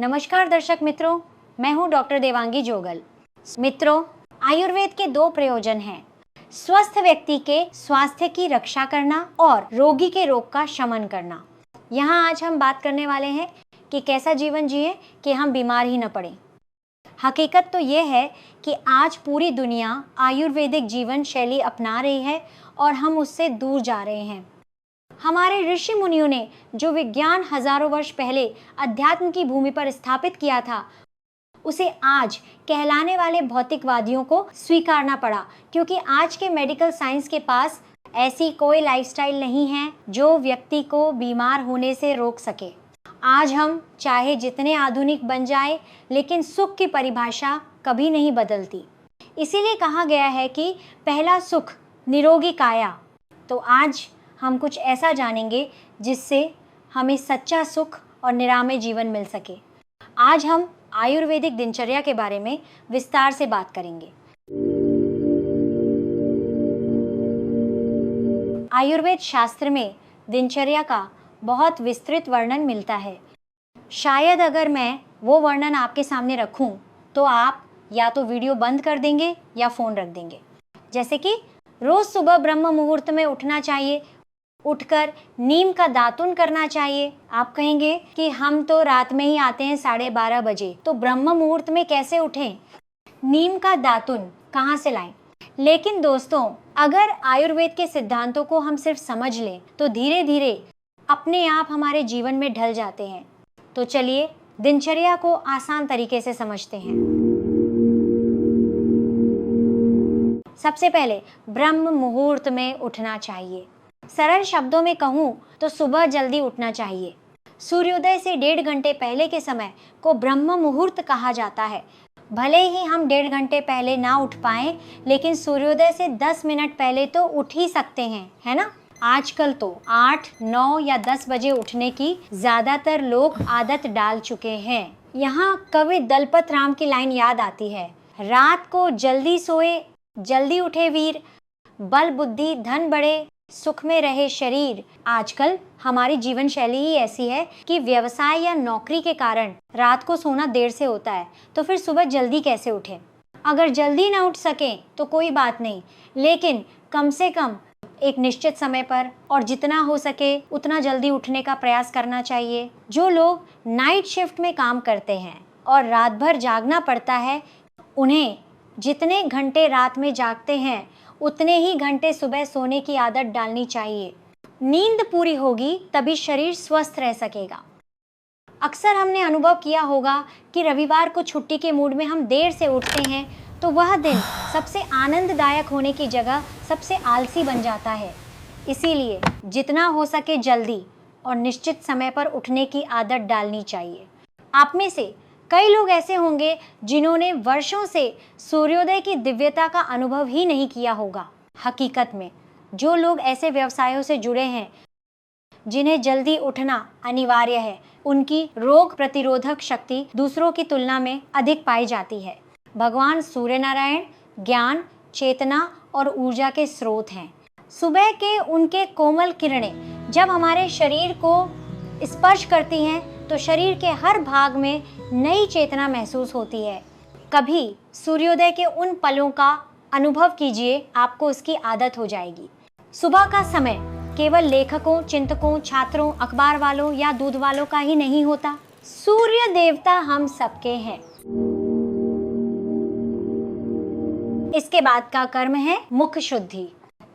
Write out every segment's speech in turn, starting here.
नमस्कार दर्शक मित्रों, मैं हूं डॉक्टर देवांगी जोगल। मित्रों, आयुर्वेद के दो प्रयोजन हैं, स्वस्थ व्यक्ति के स्वास्थ्य की रक्षा करना और रोगी के रोग का शमन करना। यहाँ आज हम बात करने वाले हैं कि कैसा जीवन जिए कि हम बीमार ही न पड़ें। हकीकत तो ये है कि आज पूरी दुनिया आयुर्वेदिक जीवन शैली अपना रही है और हम उससे दूर जा रहे हैं। हमारे ऋषि मुनियों ने जो विज्ञान हजारों वर्ष पहले अध्यात्म की भूमि पर स्थापित किया था, उसे आज कहलाने वाले भौतिकवादियों को स्वीकारना पड़ा, क्योंकि आज के मेडिकल साइंस के पास ऐसी कोई लाइफस्टाइल नहीं है जो व्यक्ति को बीमार होने से रोक सके। आज हम चाहे जितने आधुनिक बन जाए, लेकिन सुख की परिभाषा कभी नहीं बदलती। इसीलिए कहा गया है कि पहला सुख निरोगी काया। तो आज हम कुछ ऐसा जानेंगे जिससे हमें सच्चा सुख और निरामय जीवन मिल सके। आज हम आयुर्वेदिक दिनचर्या के बारे में विस्तार से बात करेंगे। आयुर्वेद शास्त्र में दिनचर्या का बहुत विस्तृत वर्णन मिलता है। शायद अगर मैं वो वर्णन आपके सामने रखूं तो आप या तो वीडियो बंद कर देंगे या फ़ोन रख देंगे। जैसे कि रोज़ सुबह ब्रह्म मुहूर्त में उठना चाहिए, उठकर नीम का दातुन करना चाहिए। आप कहेंगे कि हम तो रात में ही आते हैं 12:30 बजे, तो ब्रह्म मुहूर्त में कैसे उठें? नीम का दातुन कहाँ से लाएं? लेकिन दोस्तों, अगर आयुर्वेद के सिद्धांतों को हम सिर्फ समझ लें तो धीरे धीरे अपने आप हमारे जीवन में ढल जाते हैं। तो चलिए दिनचर्या को आसान तरीके से समझते हैं। सबसे पहले ब्रह्म मुहूर्त में उठना चाहिए। सरल शब्दों में कहूँ तो सुबह जल्दी उठना चाहिए। सूर्योदय से 1.5 घंटे पहले के समय को ब्रह्म मुहूर्त कहा जाता है। भले ही हम 1.5 घंटे पहले ना उठ पाएं, लेकिन सूर्योदय से 10 मिनट पहले तो उठ ही सकते हैं, है ना? आजकल तो 8, 9 या 10 बजे उठने की ज्यादातर लोग आदत डाल चुके हैं। यहाँ कवि दलपत राम की लाइन याद आती है, रात को जल्दी सोए जल्दी उठे वीर, बल बुद्धि धन बढ़े सुख में रहे शरीर। आजकल हमारी जीवन शैली ही ऐसी है कि व्यवसाय या नौकरी के कारण रात को सोना देर से होता है, तो फिर सुबह जल्दी कैसे उठें? अगर जल्दी ना उठ सकें तो कोई बात नहीं, लेकिन कम से कम एक निश्चित समय पर और जितना हो सके उतना जल्दी उठने का प्रयास करना चाहिए। जो लोग नाइट शिफ्ट में काम करते हैं और रात भर जागना पड़ता है, उन्हें जितने घंटे रात में जागते हैं उतने ही घंटे सुबह सोने की आदत डालनी चाहिए। नींद पूरी होगी तभी शरीर स्वस्थ रह सकेगा। अक्सर हमने अनुभव किया होगा कि रविवार को छुट्टी के मूड में हम देर से उठते हैं, तो वह दिन सबसे आनंददायक होने की जगह सबसे आलसी बन जाता है। इसीलिए जितना हो सके जल्दी और निश्चित समय पर उठने की आदत डालनी चाहिए। आप में से कई लोग ऐसे होंगे जिन्होंने वर्षों से सूर्योदय की दिव्यता का अनुभव ही नहीं किया होगा। हकीकत में जो लोग ऐसे व्यवसायों से जुड़े हैं जिन्हें जल्दी उठना अनिवार्य है, उनकी रोग प्रतिरोधक शक्ति दूसरों की तुलना में अधिक पाई जाती है। भगवान सूर्य नारायण ज्ञान, चेतना और ऊर्जा के स्रोत हैं। सुबह के उनके कोमल किरणें जब हमारे शरीर को स्पर्श करती हैं तो शरीर के हर भाग में नई चेतना महसूस होती है। कभी सूर्योदय के उन पलों का अनुभव कीजिए, आपको उसकी आदत हो जाएगी। सुबह का समय केवल लेखकों, चिंतकों, छात्रों, अखबार वालों या दूध वालों का ही नहीं होता। सूर्य देवता हम सबके हैं। इसके बाद का कर्म है मुख शुद्धि।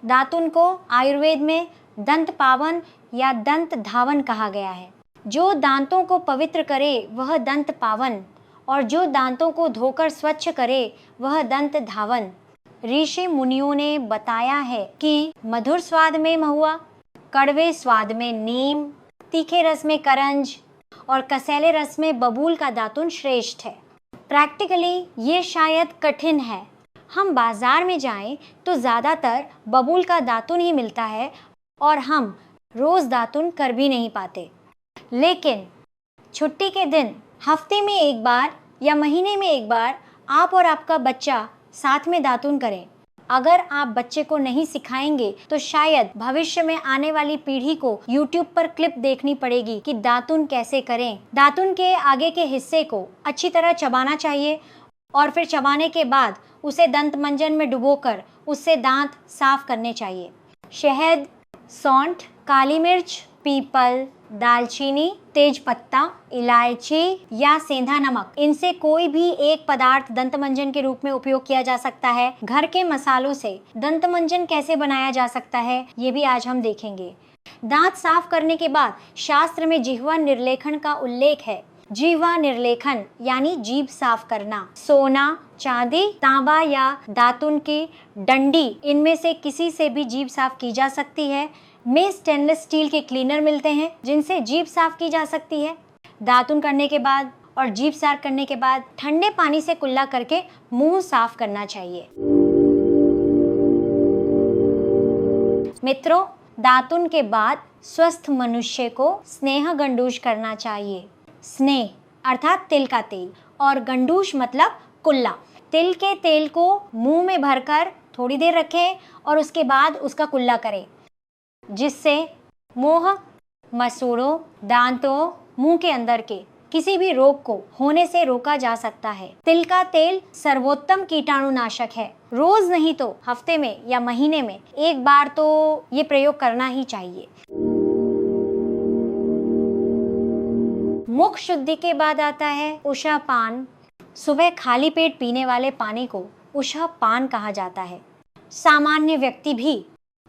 दातुन को आयुर्वेद में दंत पावन या दंत धावन कहा गया है। जो दांतों को पवित्र करे वह दंत पावन, और जो दांतों को धोकर स्वच्छ करे वह दंत धावन। ऋषि मुनियों ने बताया है कि मधुर स्वाद में महुआ, कड़वे स्वाद में नीम, तीखे रस में करंज और कसैले रस में बबूल का दातुन श्रेष्ठ है। प्रैक्टिकली ये शायद कठिन है। हम बाजार में जाएं तो ज़्यादातर बबूल का दातुन ही मिलता है और हम रोज़ दातुन कर भी नहीं पाते। लेकिन छुट्टी के दिन हफ्ते में एक बार या महीने में एक बार आप और आपका बच्चा साथ में दातुन करें। अगर आप बच्चे को नहीं सिखाएंगे तो शायद भविष्य में आने वाली पीढ़ी को YouTube पर क्लिप देखनी पड़ेगी कि दातुन कैसे करें। दातुन के आगे के हिस्से को अच्छी तरह चबाना चाहिए और फिर चबाने के बाद उसे दंत मंजन में डुबोकर उससे दांत साफ करने चाहिए। शहद, सौंठ, काली मिर्च, पीपल, दालचीनी, तेज पत्ता, इलायची या सेंधा नमक, इनसे कोई भी एक पदार्थ दंत मंजन के रूप में उपयोग किया जा सकता है। घर के मसालों से दंत मंजन कैसे बनाया जा सकता है, ये भी आज हम देखेंगे। दांत साफ करने के बाद शास्त्र में जिह्वा निर्लेखन का उल्लेख है। जिह्वा निर्लेखन यानी जीभ साफ करना। सोना, चांदी, तांबा या दातुन की डंडी, इनमें से किसी से भी जीभ साफ की जा सकती है। में स्टेनलेस स्टील के क्लीनर मिलते हैं जिनसे जीभ साफ की जा सकती है। दातुन करने के बाद और जीभ साफ करने के बाद ठंडे पानी से कुल्ला करके मुंह साफ करना चाहिए। मित्रों, दातुन के बाद स्वस्थ मनुष्य को स्नेह गंडूश करना चाहिए। स्नेह अर्थात तिल का तेल और गंडूश मतलब कुल्ला। तिल के तेल को मुंह में भरकर थोड़ी देर रखें और उसके बाद उसका कुल्ला करें, जिससे मुंह, मसूड़ों, दांतों, मुंह के अंदर के किसी भी रोग को होने से रोका जा सकता है। तिल का तेल सर्वोत्तम कीटाणुनाशक है। रोज नहीं तो हफ्ते में या महीने में एक बार तो ये प्रयोग करना ही चाहिए। मुख शुद्धि के बाद आता है उषा पान। सुबह खाली पेट पीने वाले पानी को उषा पान कहा जाता है। सामान्य व्यक्ति भी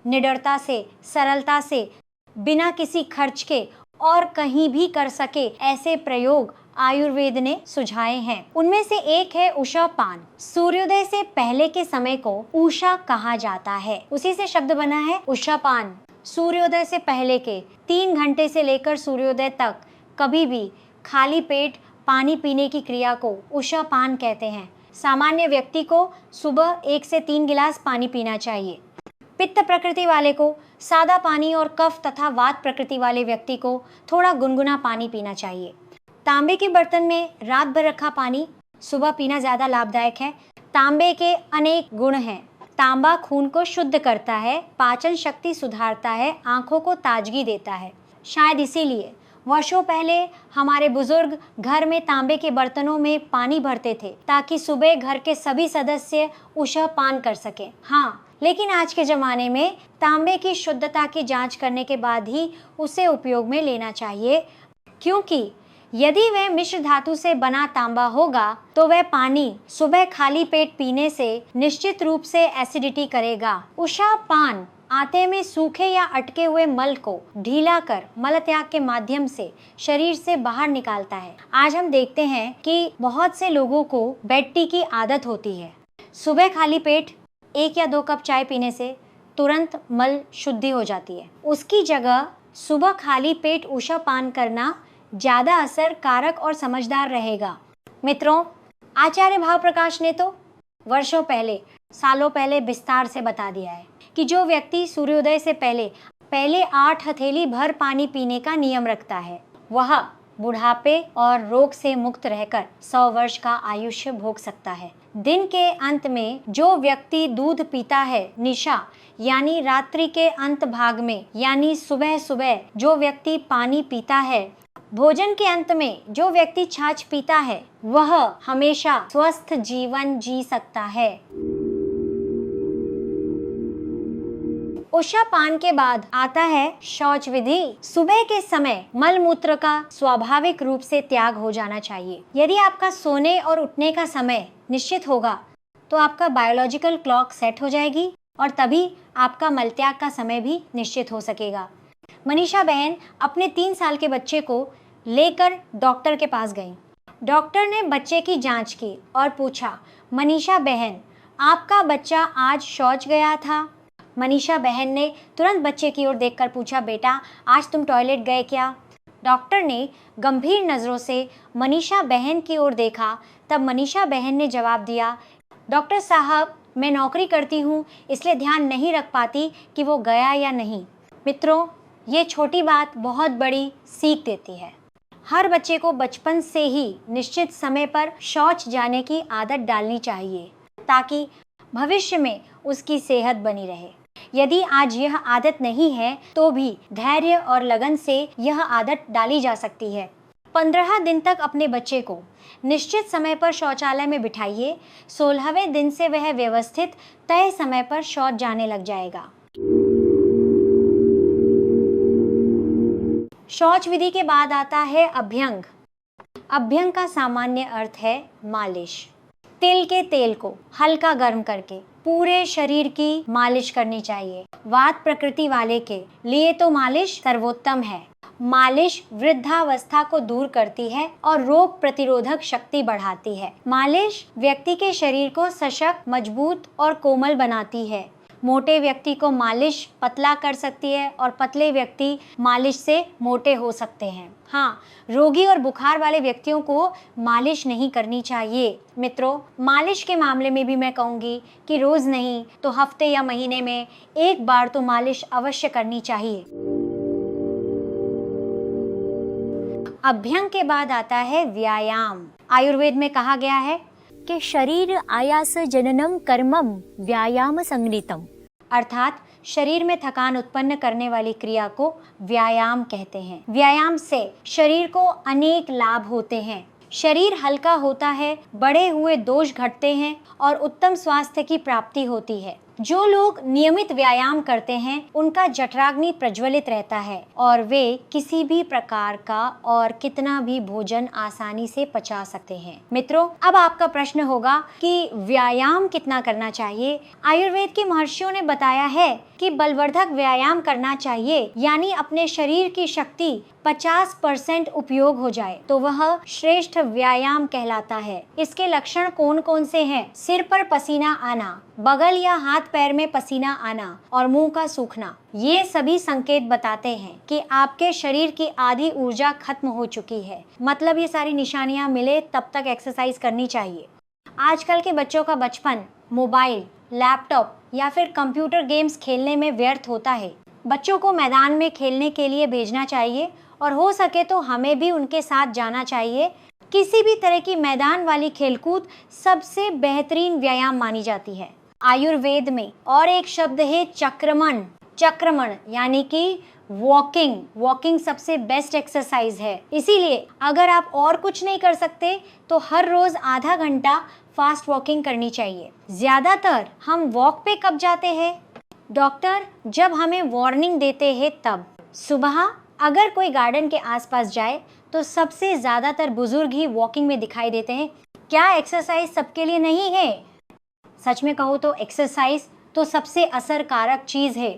निडरता से, सरलता से, बिना किसी खर्च के और कहीं भी कर सके ऐसे प्रयोग आयुर्वेद ने सुझाए हैं। उनमें से एक है उषा पान। सूर्योदय से पहले के समय को उषा कहा जाता है, उसी से शब्द बना है उषा पान। सूर्योदय से पहले के 3 घंटे से लेकर सूर्योदय तक कभी भी खाली पेट पानी पीने की क्रिया को उषा पान कहते हैं। सामान्य व्यक्ति को सुबह 1 से 3 गिलास पानी पीना चाहिए। पित्त प्रकृति वाले को सादा पानी और कफ तथा वात प्रकृति वाले व्यक्ति को थोड़ा गुनगुना पानी पीना चाहिए। तांबे के बर्तन में रात भर रखा पानी सुबह पीना ज़्यादा लाभदायक है। तांबे के अनेक गुण हैं। तांबा खून को शुद्ध करता है, पाचन शक्ति सुधारता है, आंखों को ताजगी देता है। शायद इसीलिए वर्षों पहले हमारे बुजुर्ग घर में तांबे के बर्तनों में पानी भरते थे ताकि सुबह घर के सभी सदस्य उषा पान कर सकें। हाँ, लेकिन आज के ज़माने में तांबे की शुद्धता की जांच करने के बाद ही उसे उपयोग में लेना चाहिए, क्योंकि यदि वह मिश्र धातु से बना तांबा होगा तो वह पानी सुबह खाली पेट पीने से निश्चित रूप से एसिडिटी करेगा। उषा पान आटे में सूखे या अटके हुए मल को ढीला कर मल त्याग के माध्यम से शरीर से बाहर निकालता है। आज हम देखते हैं कि बहुत से लोगों को बेड टी की आदत होती है। सुबह खाली पेट 1 या 2 कप चाय पीने से तुरंत मल शुद्धि हो जाती है। उसकी जगह सुबह खाली पेट उषा पान करना ज़्यादा असर कारक और समझदार रहेगा। मित्रों, आचार्य भावप्रकाश ने तो वर्षों पहले, सालों पहले विस्तार से बता दिया है कि जो व्यक्ति सूर्योदय से पहले 8 हथेली भर पानी पीने का नियम रखता है वह बुढ़ापे और रोग से मुक्त रहकर 100 वर्ष का आयुष्य भोग सकता है। दिन के अंत में जो व्यक्ति दूध पीता है, निशा यानी रात्रि के अंत भाग में यानी सुबह सुबह जो व्यक्ति पानी पीता है, भोजन के अंत में जो व्यक्ति छाछ पीता है, वह हमेशा स्वस्थ जीवन जी सकता है। उषा पान के बाद आता है शौच विधि। सुबह के समय मल मूत्र का स्वाभाविक रूप से त्याग हो जाना चाहिए। यदि आपका सोने और उठने का समय निश्चित होगा तो आपका बायोलॉजिकल क्लॉक सेट हो जाएगी और तभी आपका मल त्याग का समय भी निश्चित हो सकेगा। मनीषा बहन अपने 3 साल के बच्चे को लेकर डॉक्टर के पास गई। डॉक्टर ने बच्चे की जांच की और पूछा, मनीषा बहन, आपका बच्चा आज शौच गया था? मनीषा बहन ने तुरंत बच्चे की ओर देखकर पूछा, बेटा आज तुम टॉयलेट गए क्या? डॉक्टर ने गंभीर नज़रों से मनीषा बहन की ओर देखा। तब मनीषा बहन ने जवाब दिया, डॉक्टर साहब मैं नौकरी करती हूँ इसलिए ध्यान नहीं रख पाती कि वो गया या नहीं। मित्रों, ये छोटी बात बहुत बड़ी सीख देती है। हर बच्चे को बचपन से ही निश्चित समय पर शौच जाने की आदत डालनी चाहिए ताकि भविष्य में उसकी सेहत बनी रहे। यदि आज यह आदत नहीं है तो भी धैर्य और लगन से यह आदत डाली जा सकती है। 15 दिन तक अपने बच्चे को निश्चित समय पर शौचालय में बिठाइए। 16वें दिन से वह व्यवस्थित तय समय पर शौच जाने लग जाएगा। शौच विधि के बाद आता है अभ्यंग। अभ्यंग का सामान्य अर्थ है मालिश। तिल के तेल को हल्का गर्म करके पूरे शरीर की मालिश करनी चाहिए। वात प्रकृति वाले के लिए तो मालिश सर्वोत्तम है। मालिश वृद्धावस्था को दूर करती है और रोग प्रतिरोधक शक्ति बढ़ाती है। मालिश व्यक्ति के शरीर को सशक्त, मजबूत और कोमल बनाती है। मोटे व्यक्ति को मालिश पतला कर सकती है और पतले व्यक्ति मालिश से मोटे हो सकते हैं। हाँ, रोगी और बुखार वाले व्यक्तियों को मालिश नहीं करनी चाहिए। मित्रों, मालिश के मामले में भी मैं कहूँगी कि रोज नहीं तो हफ्ते या महीने में एक बार तो मालिश अवश्य करनी चाहिए। अभ्यंग के बाद आता है व्यायाम। आयुर्वेद में कहा गया है कि शरीर आयास जननम कर्मम व्यायाम संगीतम, अर्थात शरीर में थकान उत्पन्न करने वाली क्रिया को व्यायाम कहते हैं। व्यायाम से शरीर को अनेक लाभ होते हैं। शरीर हल्का होता है, बढ़े हुए दोष घटते हैं और उत्तम स्वास्थ्य की प्राप्ति होती है। जो लोग नियमित व्यायाम करते हैं उनका जठराग्नि प्रज्वलित रहता है और वे किसी भी प्रकार का और कितना भी भोजन आसानी से पचा सकते हैं। मित्रों, अब आपका प्रश्न होगा कि व्यायाम कितना करना चाहिए। आयुर्वेद के महर्षियों ने बताया है कि बलवर्धक व्यायाम करना चाहिए, यानी अपने शरीर की शक्ति 50% उपयोग हो जाए तो वह श्रेष्ठ व्यायाम कहलाता है। इसके लक्षण कौन कौन से हैं? सिर पर पसीना आना, बगल या हाथ पैर में पसीना आना और मुंह का सूखना, ये सभी संकेत बताते हैं कि आपके शरीर की आधी ऊर्जा खत्म हो चुकी है। मतलब ये सारी निशानियां मिले तब तक एक्सरसाइज करनी चाहिए। आजकल के बच्चों का बचपन मोबाइल, लैपटॉप या फिर कंप्यूटर गेम्स खेलने में व्यर्थ होता है। बच्चों को मैदान में खेलने के लिए भेजना चाहिए और हो सके तो हमें भी उनके साथ जाना चाहिए। किसी भी तरह की मैदान वाली खेलकूद सबसे बेहतरीन व्यायाम मानी जाती है। आयुर्वेद में और एक शब्द है चक्रमण। चक्रमण यानी कि वॉकिंग सबसे बेस्ट एक्सरसाइज है। इसीलिए अगर आप और कुछ नहीं कर सकते तो हर रोज आधा घंटा फास्ट वॉकिंग करनी चाहिए। ज्यादातर हम वॉक पे कब जाते हैं? डॉक्टर जब हमें वार्निंग देते हैं तब। सुबह अगर कोई गार्डन के आसपास जाए तो सबसे ज्यादातर बुजुर्ग ही वॉकिंग में दिखाई देते हैं। क्या एक्सरसाइज सबके लिए नहीं है? सच में कहूँ तो एक्सरसाइज तो सबसे असरकारक चीज है।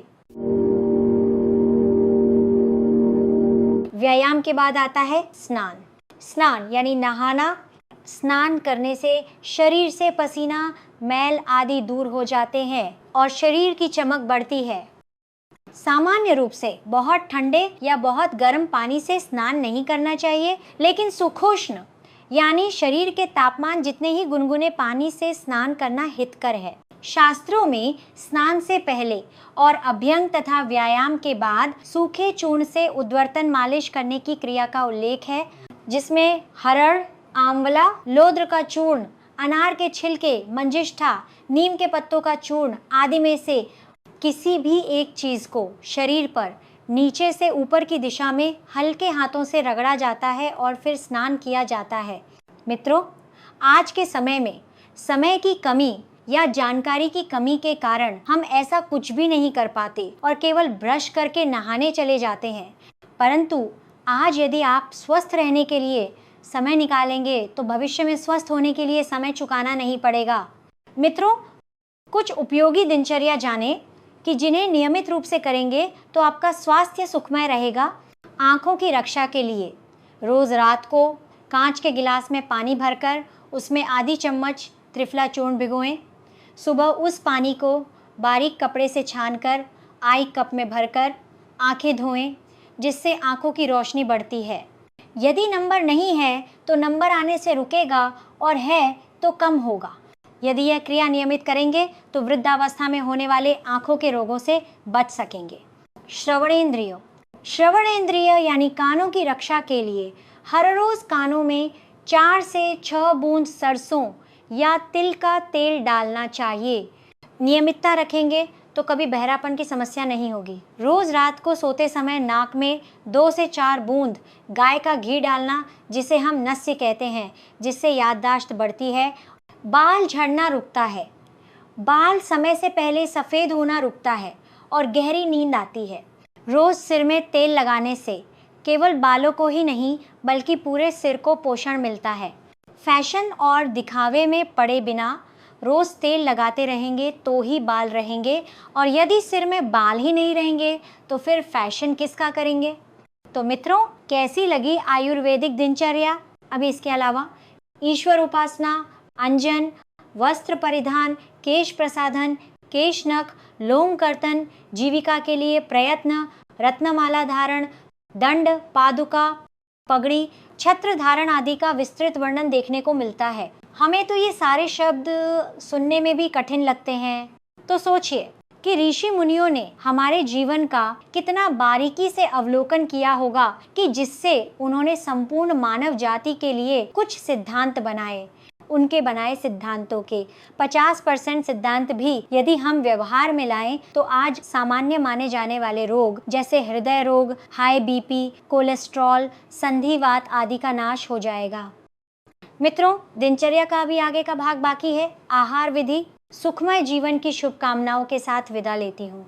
व्यायाम के बाद आता है स्नान। स्नान यानी नहाना। स्नान करने से शरीर से पसीना, मैल आदि दूर हो जाते हैं और शरीर की चमक बढ़ती है। सामान्य रूप से बहुत ठंडे या बहुत गर्म पानी से स्नान नहीं करना चाहिए, लेकिन सुखोष्ण यानी शरीर के तापमान जितने ही गुनगुने पानी से स्नान करना हितकर है। शास्त्रों में स्नान से पहले और अभ्यंग तथा व्यायाम के बाद सूखे चूर्ण से उद्वर्तन मालिश करने की क्रिया का उल्लेख है, जिसमें हरड़, आंवला, लोद्र का चूर्ण, अनार के छिलके, मंजिष्ठा, नीम के पत्तों का चूर्ण आदि में से किसी भी एक चीज को शरीर पर नीचे से ऊपर की दिशा में हल्के हाथों से रगड़ा जाता है और फिर स्नान किया जाता है। मित्रों, आज के समय में समय की कमी या जानकारी की कमी के कारण हम ऐसा कुछ भी नहीं कर पाते और केवल ब्रश करके नहाने चले जाते हैं। परंतु आज यदि आप स्वस्थ रहने के लिए समय निकालेंगे तो भविष्य में स्वस्थ होने के लिए समय चुकाना नहीं पड़ेगा। मित्रों, कुछ उपयोगी दिनचर्या जाने कि जिन्हें नियमित रूप से करेंगे तो आपका स्वास्थ्य सुखमय रहेगा। आँखों की रक्षा के लिए रोज रात को कांच के गिलास में पानी भरकर उसमें आधी चम्मच त्रिफला चूर्ण भिगोएं। सुबह उस पानी को बारीक कपड़े से छानकर आई कप में भरकर आंखें धोएं, जिससे आँखों की रोशनी बढ़ती है। यदि नंबर नहीं है तो नंबर आने से रुकेगा और है तो कम होगा। यदि यह क्रिया नियमित करेंगे तो वृद्धावस्था में होने वाले आंखों के रोगों से बच सकेंगे। श्रवणेंद्रिय यानी कानों की रक्षा के लिए हर रोज कानों में 4 से 6 बूंद सरसों या तिल का तेल डालना चाहिए। नियमितता रखेंगे तो कभी बहरापन की समस्या नहीं होगी। रोज रात को सोते समय नाक में 2 से 4 बूंद गाय का घी डालना, जिसे हम नस्य कहते हैं, जिससे याददाश्त बढ़ती है। बाल झड़ना रुकता है, बाल समय से पहले सफ़ेद होना रुकता है और गहरी नींद आती है। रोज सिर में तेल लगाने से केवल बालों को ही नहीं बल्कि पूरे सिर को पोषण मिलता है। फैशन और दिखावे में पड़े बिना रोज तेल लगाते रहेंगे तो ही बाल रहेंगे, और यदि सिर में बाल ही नहीं रहेंगे तो फिर फैशन किसका करेंगे। तो मित्रों, कैसी लगी आयुर्वेदिक दिनचर्या? अभी इसके अलावा ईश्वर उपासना, अंजन, वस्त्र परिधान, केश प्रसाधन, केश नख, लोम कर्तन, जीविका के लिए प्रयत्न, रत्नमाला धारण, दंड, पादुका, पगड़ी, छत्र धारण आदि का विस्तृत वर्णन देखने को मिलता है। हमें तो ये सारे शब्द सुनने में भी कठिन लगते हैं, तो सोचिए कि ऋषि मुनियों ने हमारे जीवन का कितना बारीकी से अवलोकन किया होगा कि जिससे उन्होंने संपूर्ण मानव जाति के लिए कुछ सिद्धांत बनाए। उनके बनाए सिद्धांतों के 50% सिद्धांत भी यदि हम व्यवहार में लाएं तो आज सामान्य माने जाने वाले रोग जैसे हृदय रोग, हाई बीपी, कोलेस्ट्रॉल, संधिवात आदि का नाश हो जाएगा। मित्रों, दिनचर्या का अभी आगे का भाग बाकी है। आहार विधि, सुखमय जीवन की शुभकामनाओं के साथ विदा लेती हूँ।